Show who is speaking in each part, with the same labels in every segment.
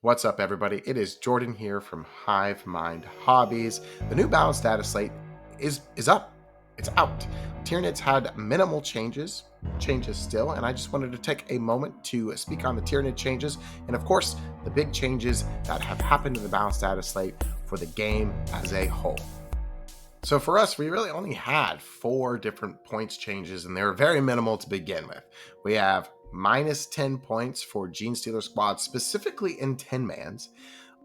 Speaker 1: What's up, everybody? It is Jordan here from Hive Mind Hobbies. The new balanced data slate is up. It's out. Tyranids had minimal changes still, and I just wanted to take a moment to speak on the Tyranid changes, and of course, the big changes that have happened in the balanced data slate for the game as a whole. So for us, we really only had 4 different points changes, and they were very minimal to begin with. We have minus 10 points for Gene Stealer squads, specifically in 10-mans.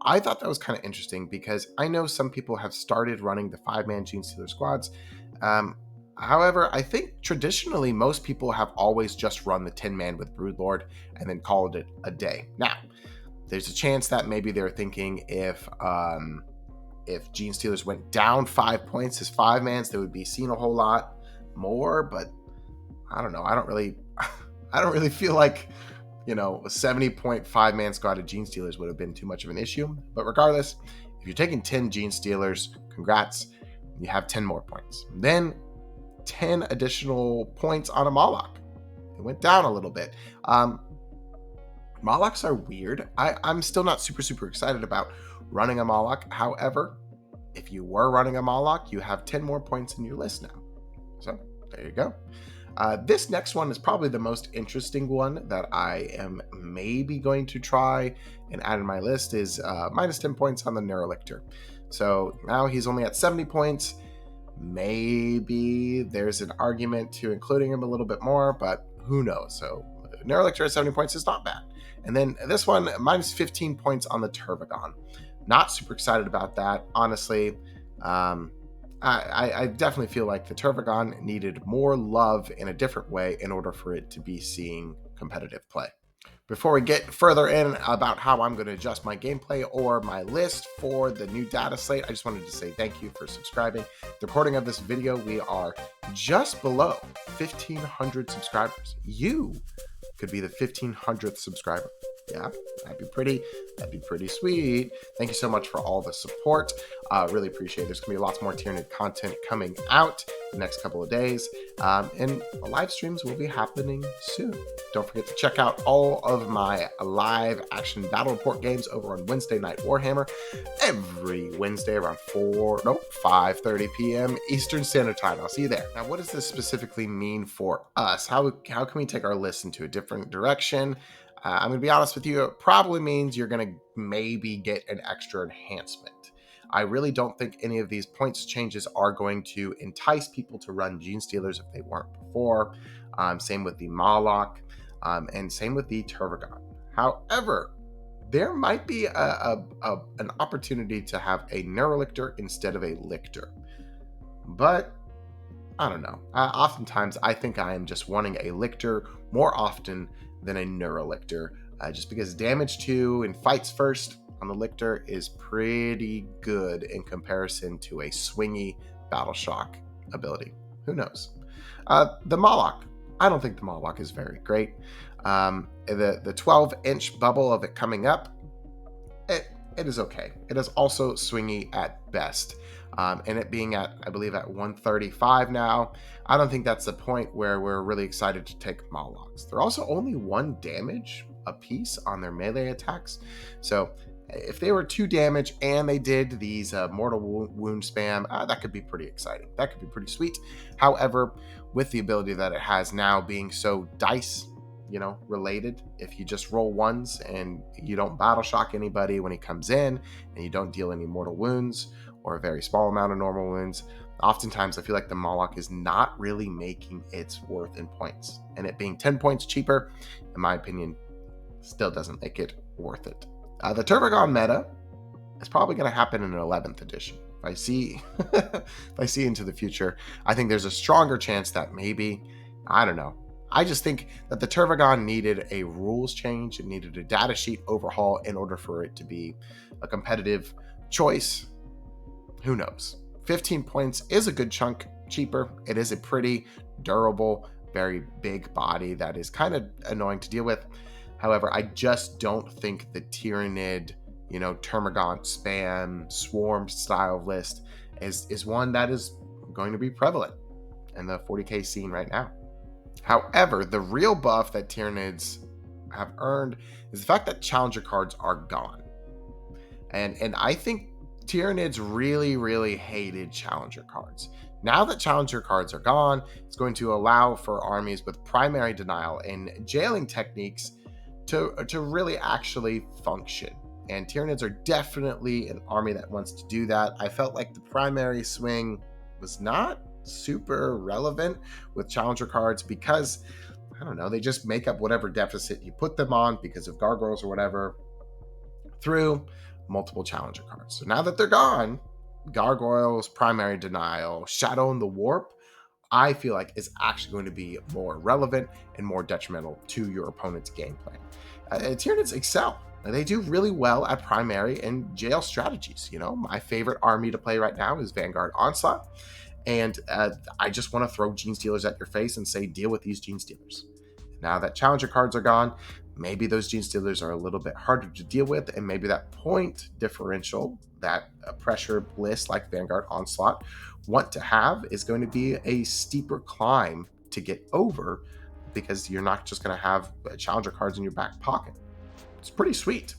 Speaker 1: I thought that was kind of interesting because I know some people have started running the 5-man Gene Stealer squads. However, I think traditionally most people have always just run the 10-man with Broodlord and then called it a day. Now, there's a chance that maybe they're thinking if Gene Stealers went down 5 points as 5-mans, they would be seen a whole lot more, but I don't know. I don't really feel like, a 70-point 5-man squad of Gene Stealers would have been too much of an issue. But regardless, if you're taking 10 Gene Stealers, congrats, you have 10 more points. Then 10 additional points on a Moloch. It went down a little bit. Molochs are weird. I'm still not super excited about running a Moloch. However, if you were running a Moloch, you have 10 more points in your list now. So there you go. This next one is probably the most interesting one that I am maybe going to try and add in my list is minus 10 points on the Neurolictor. So now he's only at 70 points. Maybe there's an argument to including him a little bit more, but who knows? So Neurolictor at 70 points is not bad. And then this one, minus 15 points on the Tervagon. Not super excited about that, honestly. I definitely feel like the Tervagon needed more love in a different way in order for it to be seeing competitive play. Before we get further in about how I'm going to adjust my gameplay or my list for the new data slate, I just wanted to say thank you for subscribing. The recording of this video, we are just below 1,500 subscribers. You could be the 1,500th subscriber. Yeah, that'd be pretty sweet. Thank you so much for all the support. Really appreciate it. There's gonna be lots more Tyranid content coming out the next couple of days. And live streams will be happening soon. Don't forget to check out all of my live action battle report games over on Wednesday Night Warhammer every Wednesday around 5:30 p.m. Eastern Standard Time. I'll see you there. Now, what does this specifically mean for us? How can we take our list into a different direction? I'm going to be honest with you, it probably means you're going to maybe get an extra enhancement. I really don't think any of these points changes are going to entice people to run Gene Stealers if they weren't before. Same with the Moloch, and same with the Tervagon. However, there might be an opportunity to have a Neurolictor instead of a Lictor. But I don't know. Oftentimes, I think I am just wanting a Lictor more often than a Neurolictor, just because damage 2 and fights first on the Lictor is pretty good in comparison to a swingy Battle Shock ability. Who knows? The Moloch. I don't think the Moloch is very great. The 12-inch bubble of it coming up, it is okay. It is also swingy at best. And it being at, I believe, at 135 now, I don't think that's the point where we're really excited to take Molochs. They're also only 1 damage a piece on their melee attacks. So if they were 2 damage and they did these mortal wound spam, that could be pretty exciting. That could be pretty sweet. However, with the ability that it has now being so dice related, if you just roll ones and you don't battle shock anybody when he comes in and you don't deal any mortal wounds or a very small amount of normal wounds, oftentimes I feel like the Moloch is not really making its worth in points. And it being 10 points cheaper, in my opinion, still doesn't make it worth it. The Tervagon meta is probably going to happen in an 11th edition. If I see into the future, I think there's a stronger chance that maybe, I don't know. I just think that the Tervagon needed a rules change. It needed a data sheet overhaul in order for it to be a competitive choice. Who knows? 15 points is a good chunk cheaper. It is a pretty durable, very big body that is kind of annoying to deal with. However, I just don't think the Tyranid, Termagant spam, swarm style list is one that is going to be prevalent in the 40k scene right now. However, the real buff that Tyranids have earned is the fact that challenger cards are gone. And I think Tyranids really hated challenger cards. Now that challenger cards are gone, it's going to allow for armies with primary denial and jailing techniques to really actually function. And Tyranids are definitely an army that wants to do that. I felt like the primary swing was not super relevant with challenger cards because, I don't know, they just make up whatever deficit you put them on because of gargoyles or whatever through multiple challenger cards. So now that they're gone, gargoyles, primary denial, shadow and the warp, I feel like is actually going to be more relevant and more detrimental to your opponent's gameplay. Tyranids excel. They do really well at primary and jail strategies. You know, my favorite army to play right now is Vanguard Onslaught. And I just want to throw Gene Stealers at your face and say, deal with these Gene Stealers. Now that challenger cards are gone, maybe those Gene Stealers are a little bit harder to deal with, and maybe that point differential that a pressure list like Vanguard Onslaught want to have is going to be a steeper climb to get over, because you're not just going to have challenger cards in your back pocket. It's pretty sweet.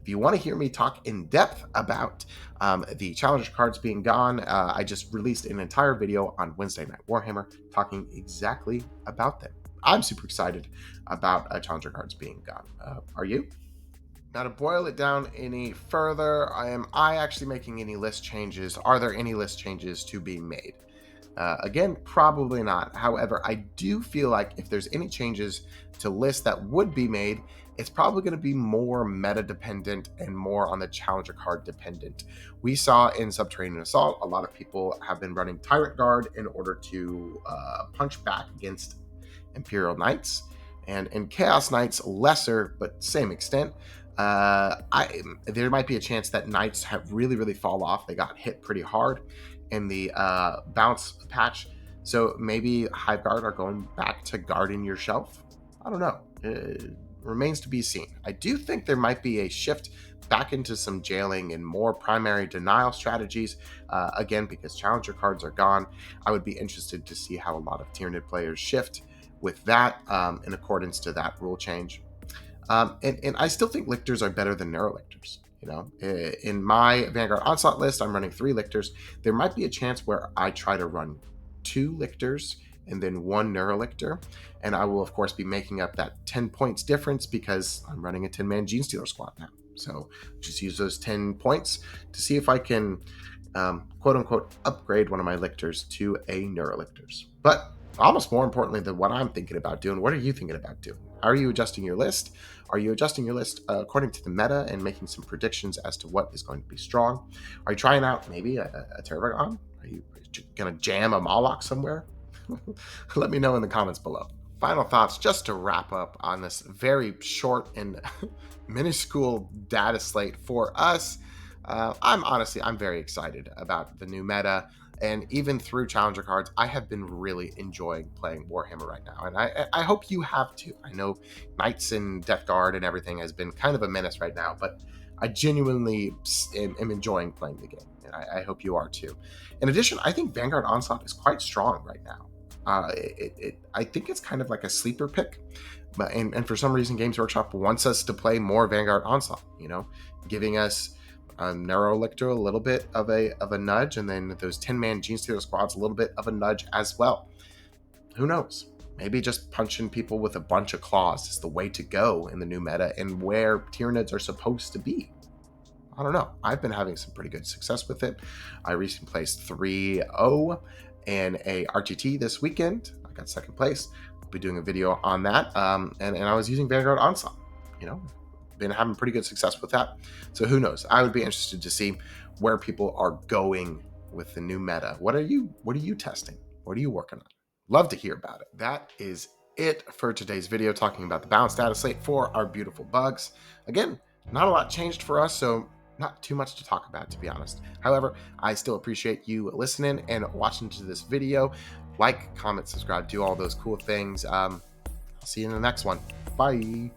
Speaker 1: If you want to hear me talk in depth about the challenger cards being gone, I just released an entire video on Wednesday Night Warhammer talking exactly about them. I'm super excited about challenger cards being gone. Are you? Now, to boil it down any further, am I actually making any list changes? Are there any list changes to be made? Again, probably not. However, I do feel like if there's any changes to lists that would be made, it's probably going to be more meta dependent and more on the challenger card dependent. We saw in Subterranean Assault, a lot of people have been running Tyrant Guard in order to punch back against Imperial Knights, and in Chaos Knights, lesser but same extent. There might be a chance that Knights have really fall off. They got hit pretty hard in the bounce patch, so maybe Hive Guard are going back to guarding your shelf. I don't know. It remains to be seen. I do think there might be a shift back into some jailing and more primary denial strategies. Again, because challenger cards are gone, I would be interested to see how a lot of Tyranid players shift with that in accordance to that rule change. And I still think lictors are better than neurolictors. You know, in my Vanguard Onslaught list, I'm running 3 lictors. There might be a chance where I try to run 2 lictors and then 1 neurolictor, and I will of course be making up that 10 points difference because I'm running a 10-man Gene Stealer squad now. So just use those 10 points to see if I can quote unquote upgrade one of my lictors to a neurolictors. But almost more importantly than what I'm thinking about doing, what are you thinking about doing? How are you adjusting your list? Are you adjusting your list according to the meta and making some predictions as to what is going to be strong? Are you trying out maybe a Terragon? Are you going to jam a Moloch somewhere? Let me know in the comments below. Final thoughts, just to wrap up on this very short and minuscule data slate for us. I'm very excited about the new meta. And even through challenger cards, I have been really enjoying playing Warhammer right now. And I hope you have too. I know Knights and Death Guard and everything has been kind of a menace right now, but I genuinely am enjoying playing the game. And I hope you are too. In addition, I think Vanguard Onslaught is quite strong right now. I think it's kind of like a sleeper pick. And for some reason, Games Workshop wants us to play more Vanguard Onslaught, you know, giving us Neurolictor a little bit of a nudge, and then those 10-man Gene Stealer squads a little bit of a nudge as well. Who knows? Maybe just punching people with a bunch of claws is the way to go in the new meta and where Tyranids are supposed to be. I don't know. I've been having some pretty good success with it. I recently placed 3-0 in a RTT this weekend. I got second place. I'll be doing a video on that. And I was using Vanguard Onslaught. You know, been having pretty good success with that. So who knows? I would be interested to see where people are going with the new meta. What are you testing? What are you working on? Love to hear about it. That is it for today's video, talking about the balance data slate for our beautiful bugs. Again, not a lot changed for us, so not too much to talk about, to be honest. However, I still appreciate you listening and watching to this video. Like, comment, subscribe, do all those cool things. I'll see you in the next one. Bye.